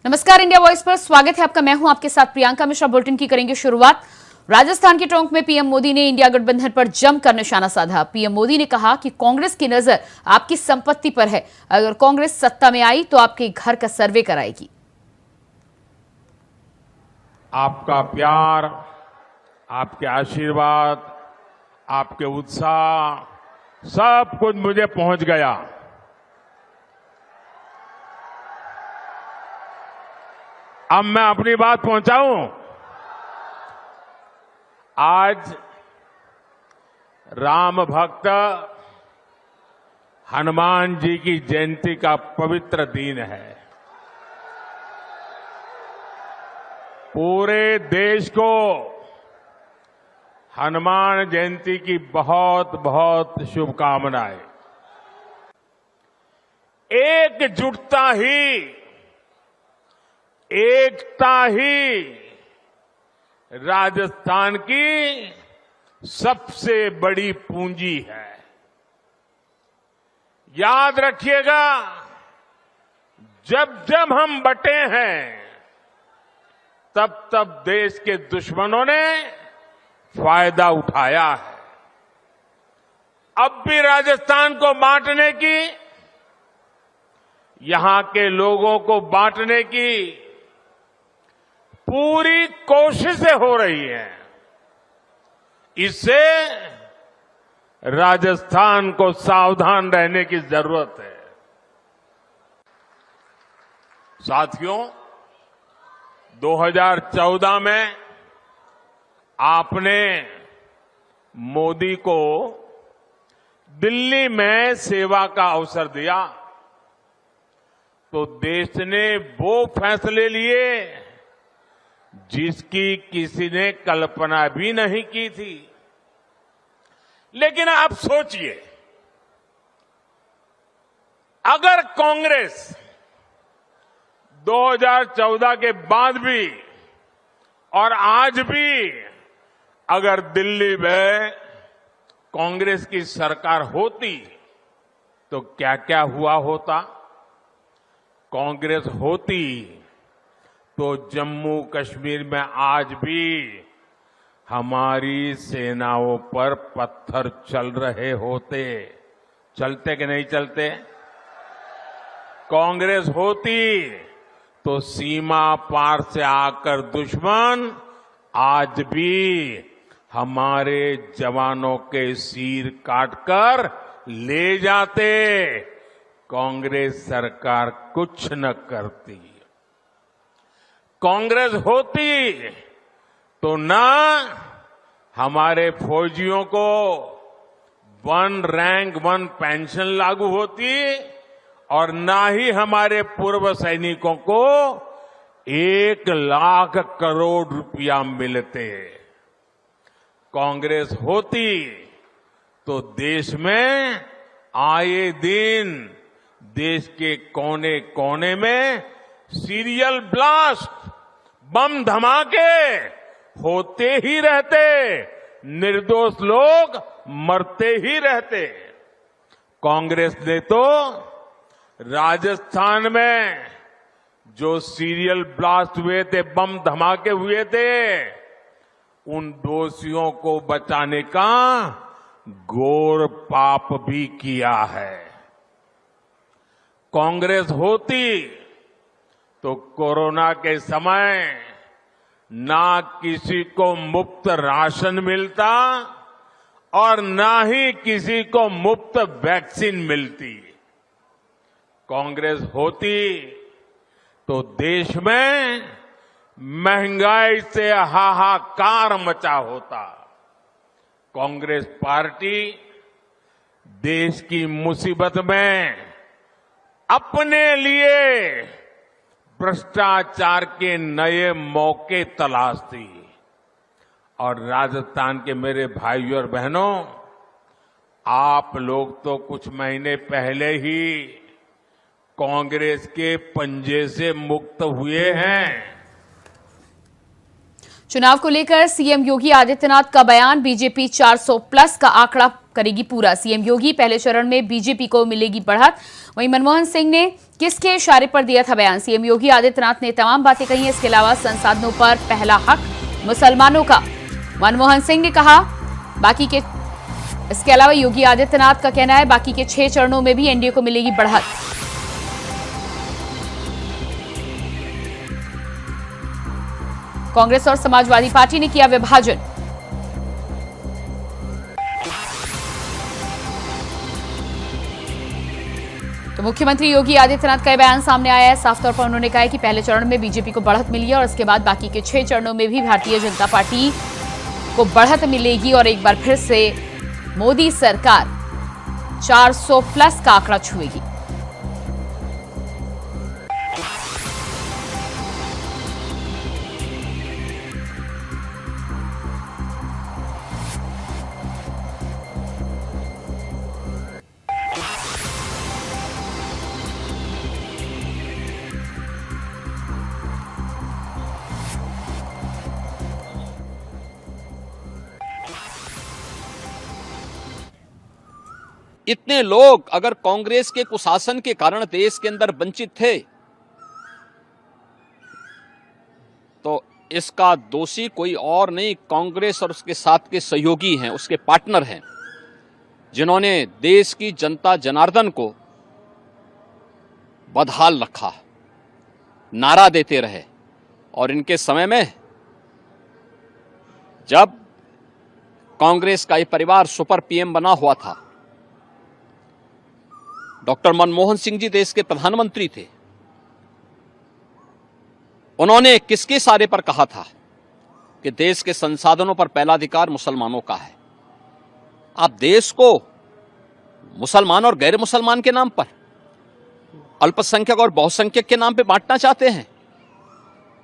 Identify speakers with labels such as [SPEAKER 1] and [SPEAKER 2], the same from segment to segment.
[SPEAKER 1] नमस्कार, India voice पर स्वागत है आपका। मैं हूं आपके साथ प्रियंका मिश्रा। बुलेटिन की करेंगे शुरुआत। राजस्थान के टोंक में पीएम मोदी ने इंडिया गठबंधन पर जमकर निशाना साधा। पीएम मोदी ने कहा कि कांग्रेस की नजर आपकी संपत्ति पर है, अगर कांग्रेस सत्ता में आई तो आपके घर का सर्वे कराएगी।
[SPEAKER 2] आपका प्यार, आपके आशीर्वाद, आपके उत्साह सब कुछ मुझे पहुंच गया। अब मैं अपनी बात पहुंचाऊं। आज राम भक्त हनुमान जी की जयंती का पवित्र दिन है। पूरे देश को हनुमान जयंती की बहुत बहुत शुभकामनाएं। एकजुटता ही, एकता ही राजस्थान की सबसे बड़ी पूंजी है। याद रखिएगा, जब जब हम बंटे हैं तब तब देश के दुश्मनों ने फायदा उठाया है। अब भी राजस्थान को बांटने की, यहां के लोगों को बांटने की पूरी कोशिशें हो रही हैं। इससे राजस्थान को सावधान रहने की जरूरत है। साथियों, 2014 में आपने मोदी को दिल्ली में सेवा का अवसर दिया तो देश ने वो फैसले लिए जिसकी किसी ने कल्पना भी नहीं की थी। लेकिन आप सोचिए, अगर कांग्रेस 2014 के बाद भी और आज भी अगर दिल्ली में कांग्रेस की सरकार होती तो क्या क्या हुआ होता। कांग्रेस होती तो जम्मू कश्मीर में आज भी हमारी सेनाओं पर पत्थर चल रहे होते। चलते कि नहीं चलते? कांग्रेस होती तो सीमा पार से आकर दुश्मन आज भी हमारे जवानों के सिर काटकर ले जाते। कांग्रेस सरकार कुछ न करती। कांग्रेस होती तो ना हमारे फौजियों को 1 रैंक 1 पेंशन लागू होती और ना ही हमारे पूर्व सैनिकों को 1 लाख करोड़ रुपया मिलते। कांग्रेस होती तो देश में आए दिन देश के कोने कोने में सीरियल ब्लास्ट, बम धमाके होते ही रहते, निर्दोष लोग मरते ही रहते। कांग्रेस ने तो राजस्थान में जो सीरियल ब्लास्ट हुए थे, बम धमाके हुए थे, उन दोषियों को बचाने का घोर पाप भी किया है। कांग्रेस होती तो कोरोना के समय ना किसी को मुफ्त राशन मिलता और ना ही किसी को मुफ्त वैक्सीन मिलती। कांग्रेस होती तो देश में महंगाई से हाहाकार मचा होता। कांग्रेस पार्टी देश की मुसीबत में अपने लिए भ्रष्टाचार के नए मौके तलाशती। और राजस्थान के मेरे भाइयों और बहनों, आप लोग तो कुछ महीने पहले ही कांग्रेस के पंजे से मुक्त हुए हैं।
[SPEAKER 1] चुनाव को लेकर सीएम योगी आदित्यनाथ का बयान, बीजेपी 400 प्लस का आंकड़ा करेगी पूरा। सीएम योगी पहले चरण में बीजेपी को मिलेगी बढ़त। वहीं मनमोहन सिंह ने किसके इशारे पर दिया था बयान? सीएम योगी आदित्यनाथ ने तमाम बातें कही। इसके अलावा संसाधनों पर पहला हक मुसलमानों का, मनमोहन सिंह ने कहा। बाकी के इसके अलावा योगी आदित्यनाथ का कहना है बाकी के 6 चरणों में भी एनडीए को मिलेगी बढ़त। कांग्रेस और समाजवादी पार्टी ने किया विभाजन। तो मुख्यमंत्री योगी आदित्यनाथ का बयान सामने आया है। साफ तौर पर उन्होंने कहा है कि पहले चरण में बीजेपी को बढ़त मिली है और इसके बाद बाकी के 6 चरणों में भी भारतीय जनता पार्टी को बढ़त मिलेगी और एक बार फिर से मोदी सरकार 400 प्लस का आंकड़ा छुएगी।
[SPEAKER 3] इतने लोग अगर कांग्रेस के कुशासन के कारण देश के अंदर वंचित थे तो इसका दोषी कोई और नहीं, कांग्रेस और उसके साथ के सहयोगी हैं, उसके पार्टनर हैं, जिन्होंने देश की जनता जनार्दन को बदहाल रखा, नारा देते रहे। और इनके समय में जब कांग्रेस का ये परिवार सुपर पीएम बना हुआ था, डॉक्टर मनमोहन सिंह जी देश के प्रधानमंत्री थे, उन्होंने किसके इशारे पर कहा था कि देश के संसाधनों पर पहला अधिकार मुसलमानों का है? आप देश को मुसलमान और गैर मुसलमान के नाम पर, अल्पसंख्यक और बहुसंख्यक के नाम पर बांटना चाहते हैं?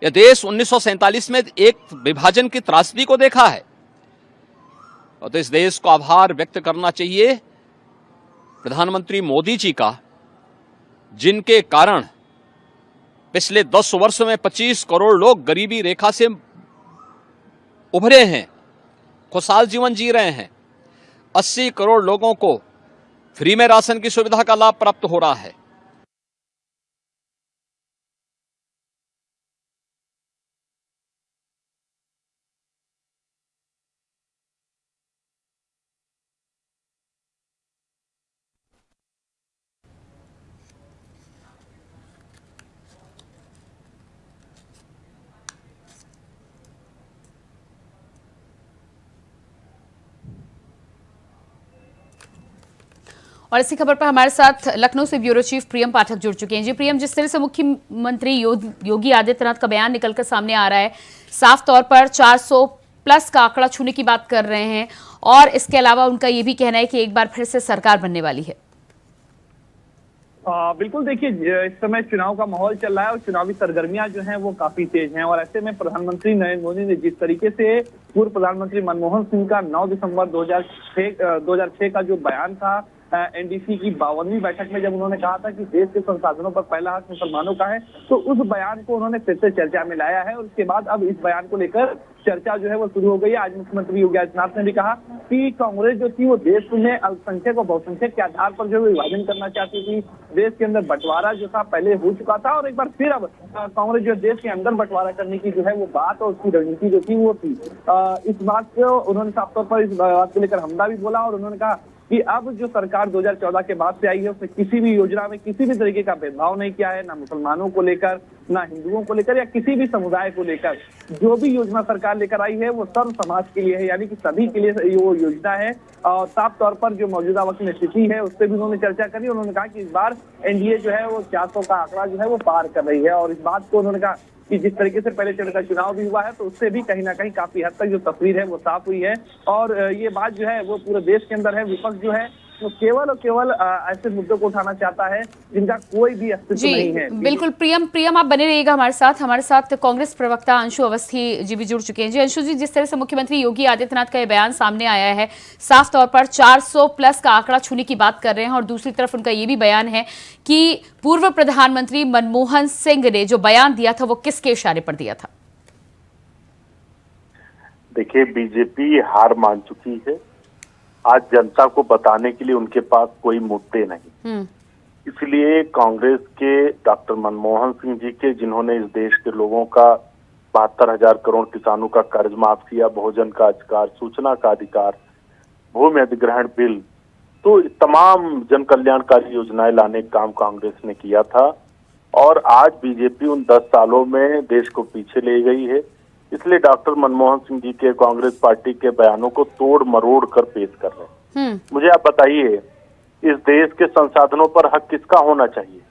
[SPEAKER 3] यह देश 1947 में एक विभाजन की त्रासदी को देखा है। और तो इस देश को आभार व्यक्त करना चाहिए प्रधानमंत्री मोदी जी का, जिनके कारण पिछले 10 वर्ष में 25 करोड़ लोग गरीबी रेखा से उभरे हैं, खुशहाल जीवन जी रहे हैं। 80 करोड़ लोगों को फ्री में राशन की सुविधा का लाभ प्राप्त हो रहा है।
[SPEAKER 1] और इसी खबर पर हमारे साथ लखनऊ से ब्यूरो चीफ प्रियम पाठक जुड़ चुके हैं। जी प्रियम, जिस तरह से मुख्यमंत्री योगी आदित्यनाथ का बयान निकलकर सामने आ रहा है, साफ तौर पर 400 प्लस का आंकड़ा छूने की बात कर रहे हैं और इसके अलावा उनका ये भी कहना है कि एक बार फिर से सरकार बनने वाली है।
[SPEAKER 4] बिल्कुल, देखिए इस समय चुनाव का माहौल चल रहा है और चुनावी सरगर्मियां जो हैं वो काफी तेज हैं और ऐसे में प्रधानमंत्री नरेंद्र मोदी ने जिस तरीके से पूर्व प्रधानमंत्री मनमोहन सिंह का 9 दिसंबर 2006 का जो बयान था एनडीसी की 52वीं बैठक में, जब उन्होंने कहा था कि देश के संसाधनों पर पहला हक मुसलमानों का है, तो उस बयान को उन्होंने फिर से चर्चा में लाया है और उसके बाद अब इस बयान को लेकर चर्चा जो है वो शुरू हो गई है। आज मुख्यमंत्री योगी आदित्यनाथ ने भी कहा कि कांग्रेस जो थी वो देश में अल्पसंख्यक और बहुसंख्यक के आधार पर जो विभाजन करना चाहती थी। देश के अंदर बंटवारा जो था पहले हो चुका था और एक बार फिर अब कांग्रेस जो देश के अंदर बंटवारा करने की जो है वो बात और उसकी रणनीति जो थी वो थी। इस बात को उन्होंने साफ तौर पर इस बात को लेकर हमला भी बोला और उन्होंने कहा कि अब जो सरकार 2014 के बाद से आई है उसने किसी भी योजना में किसी भी तरीके का भेदभाव नहीं किया है, ना मुसलमानों को लेकर, ना हिंदुओं को लेकर या किसी भी समुदाय को लेकर। जो भी योजना सरकार लेकर आई है वो सर्व समाज के लिए है, यानी कि सभी के लिए वो योजना है। और साफ तौर पर जो मौजूदा वक्त में स्थिति है उस पर भी उन्होंने चर्चा करी। उन्होंने कहा कि इस बार एनडीए जो है वो 400 का आंकड़ा जो है वो पार कर रही है और इस बात को उन्होंने कहा कि जिस तरीके से पहले चरण का चुनाव भी हुआ है तो उससे भी कहीं ना कहीं काफी हद तक जो तस्वीर है वो साफ हुई है और ये बात जो है वो पूरे देश के अंदर है। विपक्ष जो है वो केवल और केवल ऐसे मुद्दों को उठाना चाहता है जिनका कोई भी अस्तित्व नहीं है।
[SPEAKER 1] बिल्कुल प्रियम आप बने रहिएगा हमारे साथ कांग्रेस प्रवक्ता अंशु अवस्थी जी भी जुड़ चुके हैं। जी अंशु जी, जिस तरह से मुख्यमंत्री योगी आदित्यनाथ का यह बयान सामने आया है, साफ तौर पर 400 प्लस का आंकड़ा छूने की बात कर रहे हैं और दूसरी तरफ उनका ये भी बयान है कि पूर्व प्रधानमंत्री मनमोहन सिंह ने जो बयान दिया था वो किसके इशारे पर दिया था?
[SPEAKER 5] देखिए, बीजेपी हार मान चुकी है। आज जनता को बताने के लिए उनके पास कोई मुद्दे नहीं। इसलिए कांग्रेस के डॉक्टर मनमोहन सिंह जी के, जिन्होंने इस देश के लोगों का 72,000 करोड़ किसानों का कर्ज माफ किया, भोजन का अधिकार, सूचना का अधिकार, भूमि अधिग्रहण बिल, तो तमाम जन कल्याणकारी योजनाएं लाने का काम कांग्रेस ने किया था। और आज बीजेपी उन 10 सालों में देश को पीछे ले गई है। इसलिए डॉक्टर मनमोहन सिंह जी के, कांग्रेस पार्टी के बयानों को तोड़ मरोड़ कर पेश कर रहे हैं। मुझे आप बताइए, इस देश के संसाधनों पर हक किसका होना चाहिए?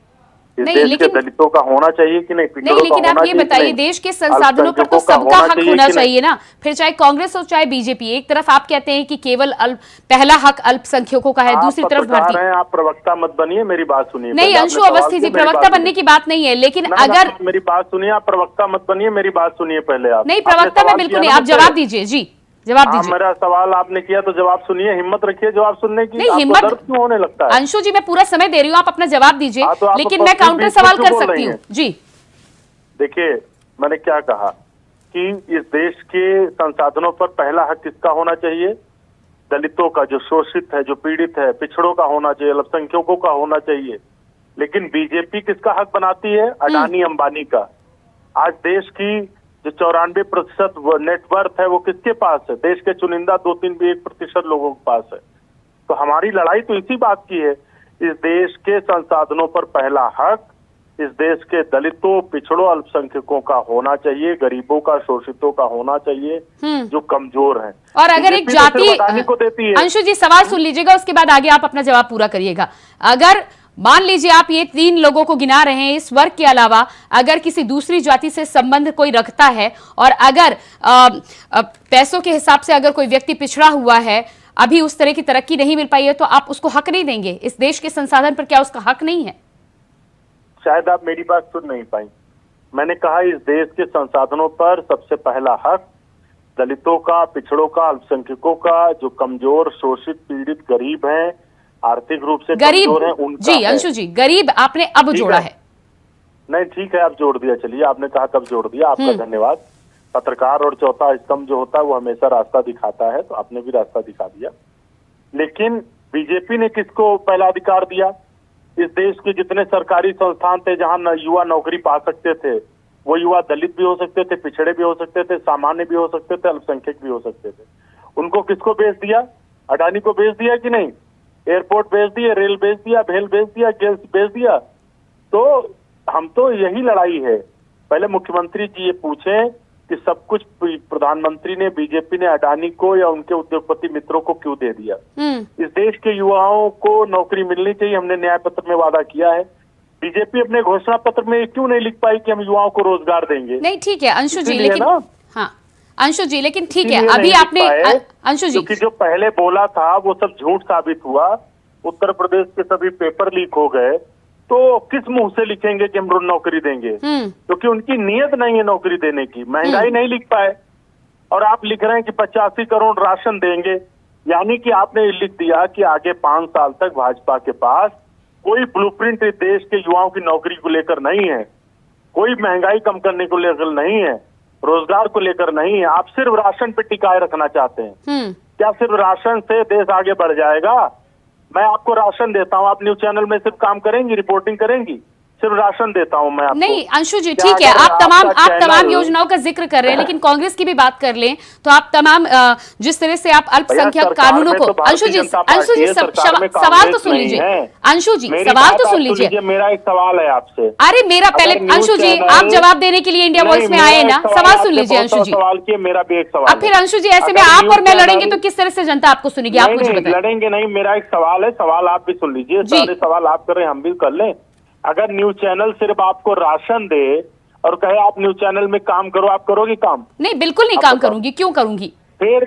[SPEAKER 5] इस देश के दलितों का होना चाहिए कि नहीं?
[SPEAKER 1] नहीं, लेकिन आप ये बताइए, देश के संसाधनों पर तो सबका हक होना चाहिए ना। फिर चाहे कांग्रेस हो चाहे बीजेपी, एक तरफ आप कहते हैं कि केवल पहला हक अल्पसंख्यकों का है, दूसरी तरफ भारतीय।
[SPEAKER 5] आप प्रवक्ता मत बनिए, मेरी बात सुनिए।
[SPEAKER 1] नहीं अंशु अवस्थी जी, प्रवक्ता बनने की बात नहीं है, लेकिन अगर
[SPEAKER 5] मेरी बात सुनिए, आप प्रवक्ता मत बनिए, मेरी बात सुनिए पहले। आप
[SPEAKER 1] नहीं, प्रवक्ता में बिल्कुल नहीं, आप जवाब दीजिए जी, जवाब दीजिए।
[SPEAKER 5] मेरा सवाल आपने किया तो जवाब सुनिए, हिम्मत रखिए जवाब सुनने की।
[SPEAKER 1] नहीं,
[SPEAKER 5] आपको
[SPEAKER 1] हिम्मत
[SPEAKER 5] दर्द क्यों होने लगता है?
[SPEAKER 1] अंशु जी, मैं पूरा समय दे रही हूँ, आप अपना जवाब दीजिए, लेकिन मैं काउंटर सवाल कर सकती हूँ जी।
[SPEAKER 5] देखिए, मैंने क्या कहा कि इस देश के संसाधनों पर पहला हक किसका होना चाहिए? दलितों का, जो शोषित है, जो पीड़ित है, पिछड़ों का होना चाहिए, अल्पसंख्यकों का होना चाहिए। लेकिन बीजेपी किसका हक बनाती है? अडानी अंबानी का। आज देश की जो 94% नेटवर्थ है वो किसके पास है? देश के चुनिंदा 2-3-1% लोगों के पास है। तो हमारी लड़ाई तो इसी बात की है, इस देश के संसाधनों पर पहला हक इस देश के दलितों, पिछड़ों, अल्पसंख्यकों का होना चाहिए, गरीबों का, शोषितों का होना चाहिए, जो कमजोर हैं।
[SPEAKER 1] और अगर एक जाति
[SPEAKER 5] को देती है।
[SPEAKER 1] अंशु जी, सवाल सुन लीजिएगा, उसके बाद आगे आप अपना जवाब पूरा करिएगा। अगर मान लीजिए आप ये 3 लोगों को गिना रहे हैं, इस वर्ग के अलावा अगर किसी दूसरी जाति से संबंध कोई रखता है, और अगर पैसों के हिसाब से अगर कोई व्यक्ति पिछड़ा हुआ है, अभी उस तरह की तरक्की नहीं मिल पाई है, तो आप उसको हक नहीं देंगे? इस देश के संसाधन पर क्या उसका हक नहीं है?
[SPEAKER 5] शायद आप मेरी बात सुन नहीं पाई। मैंने कहा इस देश के संसाधनों पर सबसे पहला हक दलितों का, पिछड़ों का, अल्पसंख्यकों का, जो कमजोर, शोषित, पीड़ित, गरीब हैं, आर्थिक रूप से कमजोर हैं, उनका
[SPEAKER 1] जी। अंशु जी, गरीब आपने अब जोड़ा है।
[SPEAKER 5] नहीं, ठीक है, आप जोड़ दिया। चलिए, आपने कहा कब जोड़ दिया, आपका धन्यवाद। पत्रकार और चौथा स्तंभ जो होता है वो हमेशा रास्ता दिखाता है, तो आपने भी रास्ता दिखा दिया। लेकिन बीजेपी ने किसको पहला अधिकार दिया? इस देश के जितने सरकारी संस्थान थे जहां युवा नौकरी पा सकते थे, वो युवा दलित भी हो सकते थे, पिछड़े भी हो सकते थे, सामान्य भी हो सकते थे, अल्पसंख्यक भी हो सकते थे। उनको किसको बेच दिया? अडानी को बेच दिया कि नहीं? एयरपोर्ट बेच दिया, रेल बेच दिया, भेल बेच दिया, गैस बेच दिया। तो हम तो यही लड़ाई है। पहले मुख्यमंत्री जी ये पूछें कि सब कुछ प्रधानमंत्री ने, बीजेपी ने अडानी को या उनके उद्योगपति मित्रों को क्यों दे दिया? इस देश के युवाओं को नौकरी मिलनी चाहिए, हमने न्याय पत्र में वादा किया है। बीजेपी अपने घोषणा पत्र में क्यों नहीं लिख पाई कि हम युवाओं को रोजगार देंगे?
[SPEAKER 1] नहीं, ठीक है अंशु जी, लेकिन हाँ अंशु जी, लेकिन ठीक है, अभी आपने अंशु जी,
[SPEAKER 5] क्योंकि जो पहले बोला था वो सब झूठ साबित हुआ। उत्तर प्रदेश के सभी पेपर लीक हो गए, तो किस मुंह से लिखेंगे कि हम नौकरी देंगे? क्योंकि उनकी नीयत नहीं है नौकरी देने की। महंगाई नहीं लिख पाए, और आप लिख रहे हैं कि 85 करोड़ राशन देंगे। यानी कि आपने लिख दिया कि आगे 5 साल तक भाजपा के पास कोई ब्लूप्रिंट देश के युवाओं की नौकरी को लेकर नहीं है, कोई महंगाई कम करने को लेकर नहीं है, रोजगार को लेकर नहीं है। आप सिर्फ राशन पे टिकाए रखना चाहते हैं। क्या सिर्फ राशन से देश आगे बढ़ जाएगा? मैं आपको राशन देता हूं, आप न्यूज चैनल में सिर्फ काम करेंगी, रिपोर्टिंग करेंगी, सिर्फ राशन देता हूं मैं आपको।
[SPEAKER 1] नहीं अंशु जी, ठीक है, आप तमाम योजनाओं का जिक्र कर रहे हैं, लेकिन कांग्रेस की भी बात कर लें तो आप तमाम जिस तरह से आप अल्पसंख्यक कानूनों को, अंशु जी सवाल तो सुन लीजिए, अंशु जी सवाल तो सुन लीजिए।
[SPEAKER 5] मेरा एक सवाल है आपसे।
[SPEAKER 1] अरे मेरा पहले, अंशु जी आप जवाब देने के लिए इंडिया वॉइस में आए ना, सवाल सुन लीजिए अंशु जी।
[SPEAKER 5] सवाल किए, मेरा भी एक सवाल।
[SPEAKER 1] अब फिर अंशु जी ऐसे में आप और मैं लड़ेंगे तो किस तरह से जनता आपको सुनेगी? आप मुझे बताएं।
[SPEAKER 5] लड़ेंगे नहीं, मेरा एक सवाल है, सवाल आप भी सुन लीजिए। सारे सवाल आप कर रहे हैं, हम भी कर लें। अगर न्यूज चैनल सिर्फ आपको राशन दे और कहे आप न्यूज चैनल में काम करो, आप करोगे काम?
[SPEAKER 1] नहीं, बिल्कुल नहीं काम करूंगी। क्यों करूंगी?
[SPEAKER 5] फिर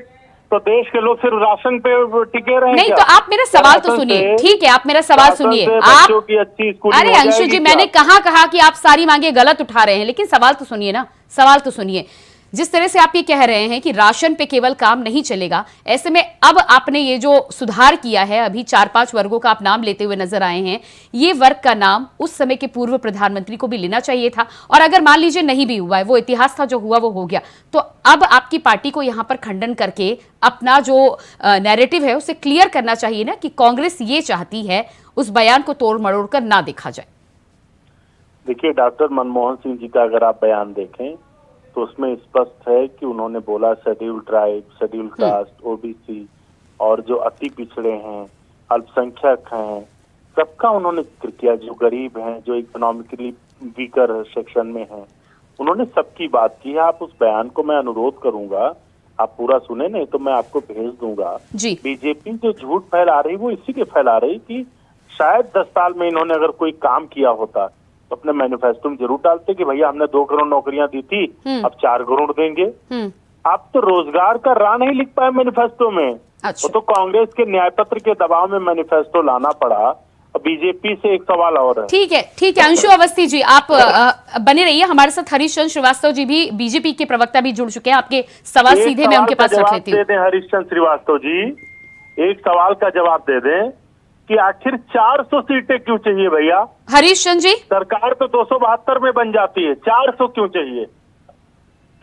[SPEAKER 5] तो देश के लोग सिर्फ राशन पे टिके रहे?
[SPEAKER 1] नहीं, तो आप मेरा सवाल तो सुनिए। ठीक है, आप मेरा सवाल सुनिए। आप
[SPEAKER 5] अच्छी स्कूलिंग।
[SPEAKER 1] अरे अंशु जी, मैंने कहा कि आप सारी मांगे गलत उठा रहे हैं, लेकिन सवाल तो सुनिए ना, सवाल तो सुनिए। जिस तरह से आप ये कह रहे हैं कि राशन पे केवल काम नहीं चलेगा, ऐसे में अब आपने ये जो सुधार किया है, अभी 4-5 वर्गों का आप नाम लेते हुए नजर आए हैं, ये वर्ग का नाम उस समय के पूर्व प्रधानमंत्री को भी लेना चाहिए था। और अगर मान लीजिए नहीं भी हुआ है, वो इतिहास था, जो हुआ वो हो गया, तो अब आपकी पार्टी को यहां पर खंडन करके अपना जो नैरेटिव है उसे क्लियर करना चाहिए ना, कि कांग्रेस ये चाहती है उस बयान को तोड़ मरोड़ कर ना देखा जाए।
[SPEAKER 5] देखिए, डॉक्टर मनमोहन सिंह जी का अगर आप बयान देखें तो उसमें स्पष्ट है कि उन्होंने बोला schedule tribe, schedule caste, OBC और जो अति पिछड़े हैं, अल्पसंख्यक हैं, सबका उन्होंने जिक्र किया। जो गरीब हैं, जो इकोनॉमिकली वीकर सेक्शन में हैं, उन्होंने सबकी बात की है। आप उस बयान को मैं अनुरोध करूंगा, आप पूरा सुने, नहीं तो मैं आपको भेज दूंगा।
[SPEAKER 1] जी।
[SPEAKER 5] बीजेपी जो झूठ फैला रही वो इसी के फैला रही कि शायद 10 साल में इन्होंने अगर कोई काम किया होता तो अपने मैनिफेस्टो में जरूर डालते कि भैया हमने 2 करोड़ नौकरियां दी थी, अब 4 करोड़ देंगे। आप तो रोजगार का राह नहीं लिख पाए मैनिफेस्टो में।
[SPEAKER 1] अच्छा।
[SPEAKER 5] वो तो कांग्रेस के न्याय पत्र के दबाव में मैनिफेस्टो लाना पड़ा। और बीजेपी से एक सवाल और है। ठीक
[SPEAKER 1] है अंशु अवस्थी जी, आप बने रहिए हमारे साथ। हरीश चंद्र श्रीवास्तव जी भी, बीजेपी के प्रवक्ता भी जुड़ चुके हैं। आपके सवाल सीधे मैं उनके पास रख लेती हूँ।
[SPEAKER 5] हरीश चंद्र श्रीवास्तव जी, एक सवाल का जवाब दे दें कि आखिर 400 सीटें क्यों चाहिए भैया?
[SPEAKER 1] हरीश चंद्र जी,
[SPEAKER 5] सरकार तो 272 में बन जाती है, 400 क्यों चाहिए?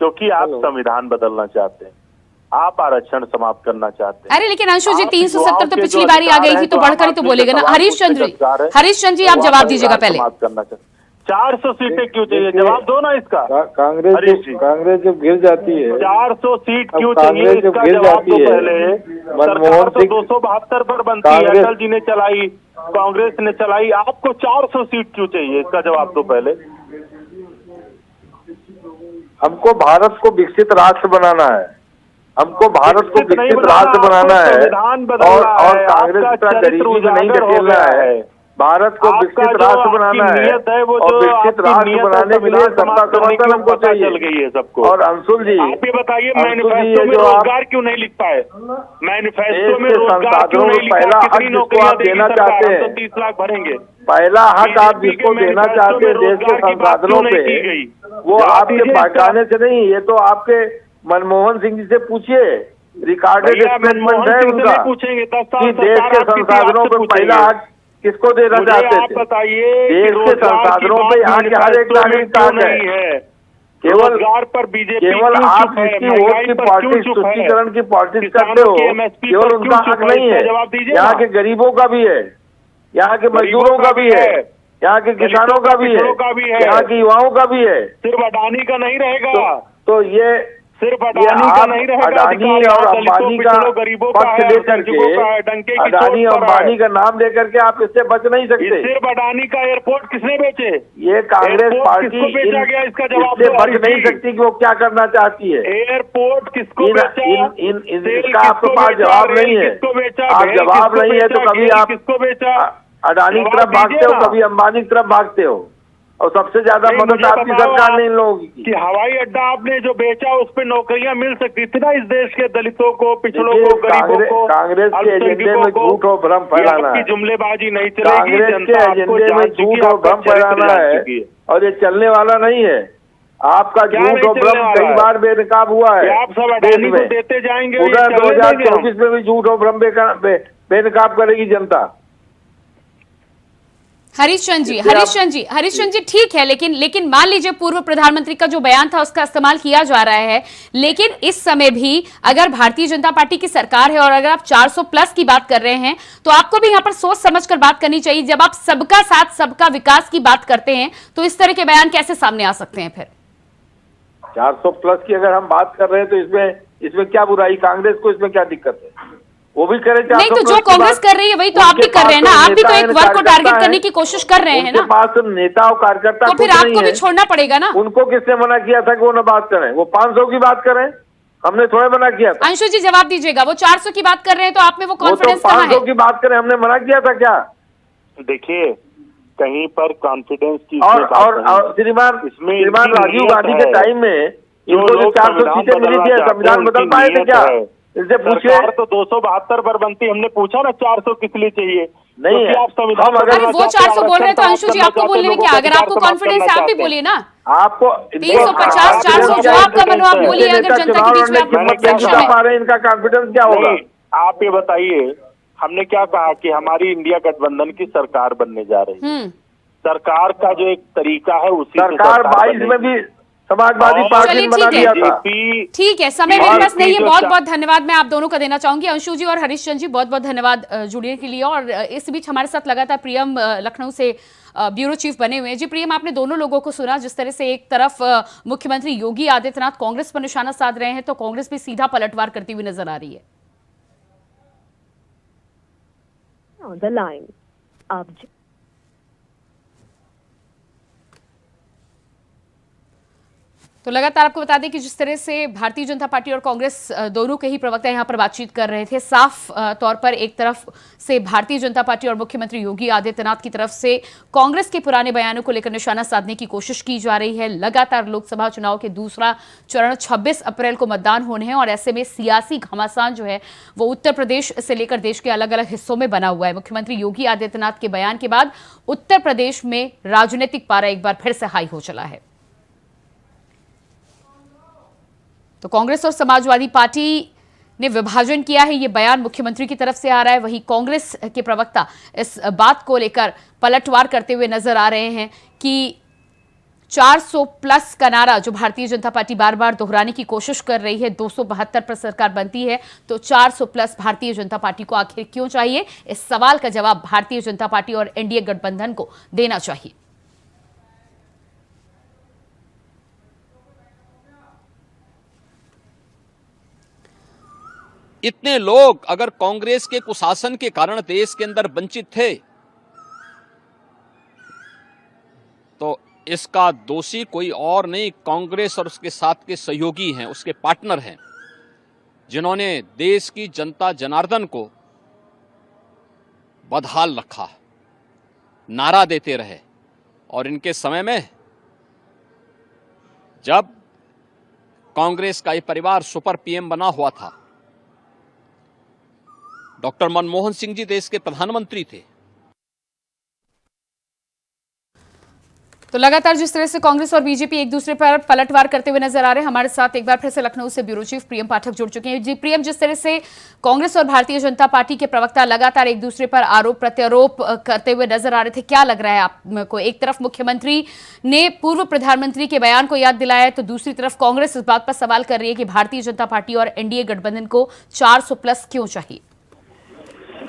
[SPEAKER 5] क्योंकि आप संविधान बदलना चाहते हैं, आप आरक्षण समाप्त करना चाहते हैं।
[SPEAKER 1] अरे लेकिन अंशु जी, 370 तो पिछली बारी आ गई थी, तो बढ़कर ही तो बोलेगा ना। हरीश चंद्र जी, आप जवाब दीजिएगा पहले।
[SPEAKER 5] 400 सीटें क्यों चाहिए? जवाब दो ना इसका।
[SPEAKER 6] कांग्रेस जब गिर जाती है,
[SPEAKER 5] 400 सीट क्यों चाहिए, इसका जवाब दो पहले। सरकार तो 272 पर बनती है, अटल जी ने चलाई, कांग्रेस ने चलाई, आपको 400 सीट क्यों चाहिए, इसका जवाब दो पहले।
[SPEAKER 6] हमको भारत को विकसित राष्ट्र बनाना है, हमको भारत को विकसित राष्ट्र बनाना है, और कांग्रेस की तरह गरीबी में नहीं ढकेलना है। भारत को विकसित राष्ट्र बनाना है, और विकसित राष्ट्र बनाने के लिए सत्ता समर्थन हमको चाहिए सबको। और अंशुल जी,
[SPEAKER 5] आप ये बताइए, मैनिफेस्टो में रोजगार क्यों नहीं लिख पाए? मैनिफेस्टो में रोजगार क्यों नहीं लिखा? कितनी नौकरियां देना चाहते हैं? 30 लाख भरेंगे।
[SPEAKER 6] पहला हक आप जिसको देना चाहते हैं देश के संसाधनों पे, वो आपके बहकाने से नहीं, ये तो आपके मनमोहन सिंह जी से पूछिए। रिकॉर्डेड स्टेटमेंट है उनका कि देश के संसाधनों पे पहला हक किसको देना चाहते थे?
[SPEAKER 5] बताइए,
[SPEAKER 6] देश के संसाधनों पे यहाँ के हर एक नागरिक का हक है। केवल आप जिसकी वोट की पॉलिटिक्स, तुष्टीकरण की पॉलिटिक्स करते हो, केवल उनका हक नहीं है, यहाँ के गरीबों का भी है, यहाँ के मजदूरों का भी है, यहाँ के किसानों का भी है, यहाँ के युवाओं का भी है।
[SPEAKER 5] सिर्फ अडानी का नहीं रहेगा।
[SPEAKER 6] तो ये
[SPEAKER 5] सिर्फ अडानी का नहीं रहेगा,
[SPEAKER 6] अडानी और अंबानी का पक्ष लेकर के, अडानी और अंबानी का नाम लेकर के आप इससे बच नहीं सकते।
[SPEAKER 5] सिर्फ अडानी का एयरपोर्ट किसने बेचे?
[SPEAKER 6] ये कांग्रेस पार्टी
[SPEAKER 5] बेचा गया, इसका जवाब
[SPEAKER 6] इससे बच नहीं सकती कि वो क्या करना चाहती है।
[SPEAKER 5] एयरपोर्ट किसको बेचा?
[SPEAKER 6] इसका आपके पास जवाब नहीं है। आप जवाब नहीं है तो कभी आप
[SPEAKER 5] किसको बेचा?
[SPEAKER 6] अडानी की तरफ भागते हो, कभी अंबानी की तरफ भागते हो, और सबसे ज्यादा मदद आपकी सरकार ने इन लोगों की।
[SPEAKER 5] कि हवाई अड्डा आपने जो बेचा उस पे नौकरियां मिल सकती थी ना इस देश के दलितों को, पिछड़ों को, गरीबों को।
[SPEAKER 6] कांग्रेस के एजेंडे में झूठ और भ्रम फैलाना है,
[SPEAKER 5] जुमलेबाजी नहीं चलेगी।
[SPEAKER 6] कांग्रेस के एजेंडे में झूठ और भ्रम फैलाना है, और ये चलने वाला नहीं है। आपका झूठ और भ्रम कई बार बेनकाब हुआ है।
[SPEAKER 5] आप सब अडानी को देते जाएंगे,
[SPEAKER 6] उधर 2024 में भी झूठ और भ्रम बेनकाब करेगी जनता।
[SPEAKER 1] हरीश चंद्र जी, ठीक है, लेकिन मान लीजिए पूर्व प्रधानमंत्री का जो बयान था उसका इस्तेमाल किया जा रहा है, लेकिन इस समय भी अगर भारतीय जनता पार्टी की सरकार है और अगर आप 400 प्लस की बात कर रहे हैं, तो आपको भी यहाँ पर सोच समझकर बात करनी चाहिए। जब आप सबका साथ, सबका विकास की बात करते हैं, तो इस तरह के बयान कैसे सामने आ सकते हैं? फिर
[SPEAKER 6] 400 प्लस की अगर हम बात कर रहे हैं तो इसमें क्या बुराई? कांग्रेस को इसमें क्या दिक्कत है? वो भी करे।
[SPEAKER 1] नहीं तो जो कांग्रेस कर रही है वही तो आप भी कर रहे हैं ना। आप भी तो एक वर्ग को टारगेट करने की कोशिश कर रहे हैं ना।
[SPEAKER 6] पास नेता और कार्यकर्ता,
[SPEAKER 1] तो फिर आपको भी छोड़ना पड़ेगा ना।
[SPEAKER 6] उनको किसने मना किया था कि वो न बात करें? वो 500 की बात करें, हमने थोड़े मना किया था।
[SPEAKER 1] अंशु जी जवाब दीजिएगा, वो 400 की बात कर रहे हैं तो आप में वो कॉन्फिडेंस कहाँ है?
[SPEAKER 6] 500 की बात करें, हमने मना किया था क्या?
[SPEAKER 5] देखिए, कहीं पर कॉन्फिडेंस की
[SPEAKER 6] और श्रीमान राजीव गांधी के टाइम में इनको जो 400 सीटें मिली थी, संविधान बदल पाए थे क्या? इससे पूछिए।
[SPEAKER 5] तो 272 पर बनती, हमने पूछा ना 400 किस लिए चाहिए?
[SPEAKER 6] नहीं,
[SPEAKER 5] आप संविधान
[SPEAKER 1] अगर वो 400 बोल रहे हैं तो अंशु जी आपको बोलने में क्या? अगर आपको कॉन्फिडेंस है आप भी बोलिए ना।
[SPEAKER 6] आपको
[SPEAKER 1] 350, 400 जो आपका मन हो आप बोलिए, अगर जनता के बीच में आप
[SPEAKER 6] पा रहे हैं, इनका कॉन्फिडेंस क्या होगा?
[SPEAKER 5] आप ये बताइए, हमने क्या कहा कि हमारी इंडिया गठबंधन की सरकार बनने जा रही है। सरकार का जो एक तरीका है उसी
[SPEAKER 6] सरकार 22 में भी समाजवादी पार्टी ने बना दिया था।
[SPEAKER 1] ठीक है, समय मेरे पास नहीं है। बहुत बहुत धन्यवाद मैं आप दोनों का देना चाहूंगी। अंशु जी और हरीश चंद्र जी, बहुत बहुत धन्यवाद जुड़ने के लिए। और इस बीच हमारे साथ लगातार प्रियम लखनऊ से ब्यूरो चीफ बने हुए हैं। जी प्रियम, आपने दोनों लोगों को सुना, जिस तरह से एक तरफ मुख्यमंत्री योगी आदित्यनाथ कांग्रेस पर निशाना साध रहे हैं, तो कांग्रेस भी सीधा पलटवार करती हुई नजर आ रही है।
[SPEAKER 7] On the line.
[SPEAKER 1] तो लगातार आपको बता दें कि जिस तरह से भारतीय जनता पार्टी और कांग्रेस दोनों के ही प्रवक्ता यहां पर बातचीत कर रहे थे, साफ तौर पर एक तरफ से भारतीय जनता पार्टी और मुख्यमंत्री योगी आदित्यनाथ की तरफ से कांग्रेस के पुराने बयानों को लेकर निशाना साधने की कोशिश की जा रही है। लगातार लोकसभा चुनाव के दूसरा चरण 26 अप्रैल को मतदान होने हैं और ऐसे में सियासी घमासान जो है वो उत्तर प्रदेश से लेकर देश के अलग अलग हिस्सों में बना हुआ है। मुख्यमंत्री योगी आदित्यनाथ के बयान के बाद उत्तर प्रदेश में राजनीतिक पारा एक बार फिर से हाई हो चला है। तो कांग्रेस और समाजवादी पार्टी ने विभाजन किया है, ये बयान मुख्यमंत्री की तरफ से आ रहा है। वहीं कांग्रेस के प्रवक्ता इस बात को लेकर पलटवार करते हुए नजर आ रहे हैं कि 400 प्लस का नारा जो भारतीय जनता पार्टी बार बार दोहराने की कोशिश कर रही है, 272 पर सरकार बनती है तो 400 प्लस भारतीय जनता पार्टी को आखिर क्यों चाहिए? इस सवाल का जवाब भारतीय जनता पार्टी और एनडीए गठबंधन को देना चाहिए।
[SPEAKER 3] इतने लोग अगर कांग्रेस के कुशासन के कारण देश के अंदर वंचित थे तो इसका दोषी कोई और नहीं, कांग्रेस और उसके साथ के सहयोगी हैं, उसके पार्टनर हैं, जिन्होंने देश की जनता जनार्दन को बदहाल रखा, नारा देते रहे। और इनके समय में जब कांग्रेस का ये परिवार सुपर पीएम बना हुआ था, डॉक्टर मनमोहन सिंह जी देश के प्रधानमंत्री थे।
[SPEAKER 1] तो लगातार जिस तरह से कांग्रेस और बीजेपी एक दूसरे पर पलटवार करते हुए नजर आ रहे हैं, हमारे साथ एक बार फिर से लखनऊ से ब्यूरो चीफ प्रियम पाठक जुड़ चुके हैं। जी प्रियम, जिस तरह से कांग्रेस और भारतीय जनता पार्टी के प्रवक्ता लगातार एक दूसरे पर आरोप प्रत्यारोप करते हुए नजर आ रहे थे, क्या लग रहा है आपको? एक तरफ मुख्यमंत्री ने पूर्व प्रधानमंत्री के बयान को याद दिलाया है, तो दूसरी तरफ कांग्रेस इस बात पर सवाल कर रही है कि भारतीय जनता पार्टी और एनडीए गठबंधन को 400 प्लस क्यों चाहिए?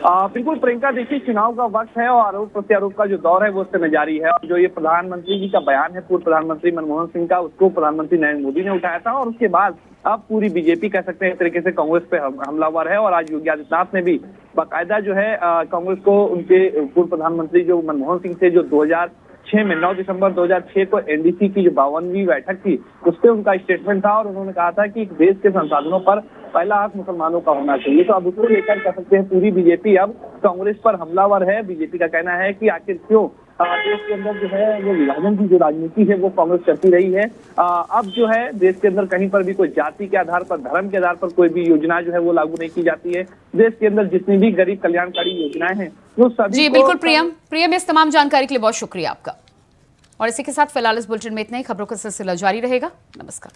[SPEAKER 4] बिल्कुल प्रियंका, देखिए चुनाव का वक्त है और आरोप प्रत्यारोप का जो दौर है वो उस समय जारी है। और जो ये प्रधानमंत्री जी का बयान है पूर्व प्रधानमंत्री मनमोहन सिंह का, उसको प्रधानमंत्री नरेंद्र मोदी ने उठाया था और उसके बाद अब पूरी बीजेपी कह सकते हैं एक तरीके से कांग्रेस पे हमलावर है। और आज योगी आदित्यनाथ ने भी बाकायदा जो है कांग्रेस को उनके पूर्व प्रधानमंत्री जो मनमोहन सिंह से जो 2006 में 9 दिसंबर 2006 को एनडीसी की जो 52वीं बैठक थी उस पर उनका स्टेटमेंट था और उन्होंने कहा था कि देश के संसाधनों पर पहला हाथ मुसलमानों का होना चाहिए। तो अब उसको लेकर कह सकते हैं पूरी बीजेपी अब कांग्रेस पर हमलावर है। बीजेपी का कहना है कि आखिर क्यों देश के अंदर जो है वो विभाजन की जो राजनीति है वो कांग्रेस करती रही है। अब जो है देश के अंदर कहीं पर भी कोई जाति के आधार पर, धर्म के आधार पर कोई भी योजना जो है वो लागू नहीं की जाती है। देश के अंदर जितनी भी गरीब कल्याणकारी योजनाएं हैं वो सभी।
[SPEAKER 1] जी बिल्कुल प्रियम, इस तमाम जानकारी के लिए बहुत शुक्रिया आपका। और इसी के साथ फिलहाल इस बुलेटिन में इतना ही। खबरों का सिलसिला जारी रहेगा। नमस्कार।